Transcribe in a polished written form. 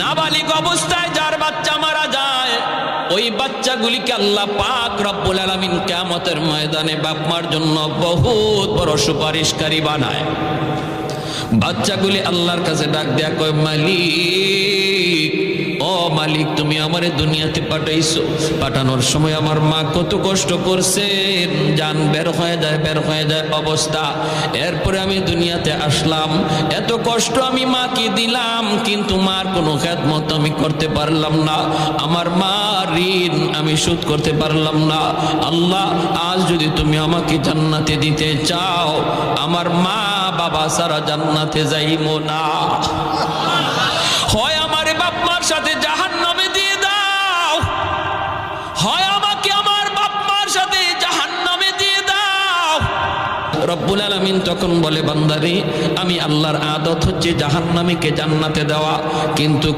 নাবালিগ অবস্থায় যার বাচ্চা মারা যায়, ওই বাচ্চাগুলিকে আল্লাহ পাক রব্বুল আলামিন কিয়ামতের ময়দানে বাপ মার জন্য বহুত বড় সুপারিশকারী বানায়। বাচ্চাগুলি আল্লাহর কাছে ডাক দেয়া কয়, মালিক, ও মালিক, তুমি আমারে দুনিয়াতে পাঠাইছো, পাঠানোর সময় আমার মা কত কষ্ট করছেন, জান বের হয়ে যায় অবস্থা। এরপরে আমি দুনিয়াতে আসলাম, এত কষ্ট আমি মাকে দিলাম, কিন্তু মার কোনো খেদমত আমি করতে পারলাম না, আমার মা ঋণ আমি শোধ করতে পারলাম না। আল্লাহ, আজ যদি তুমি আমাকে জান্নাতে দিতে চাও, আমার মা বাবা সারা জান্নাতে যাইবো না, হয় আমারে বাপ মার সাথে জাহান্নামে দিয়ে দাও, হয় আমাকে আমার বাপ মার সাথে জাহান্নামে দিয়ে দাও। রব্বুল আলামিন তখন বলে, বান্দারে, আমি আল্লাহর আদত হচ্ছে জাহান্নামীকে জান্নাতে দেওয়া, কিন্তু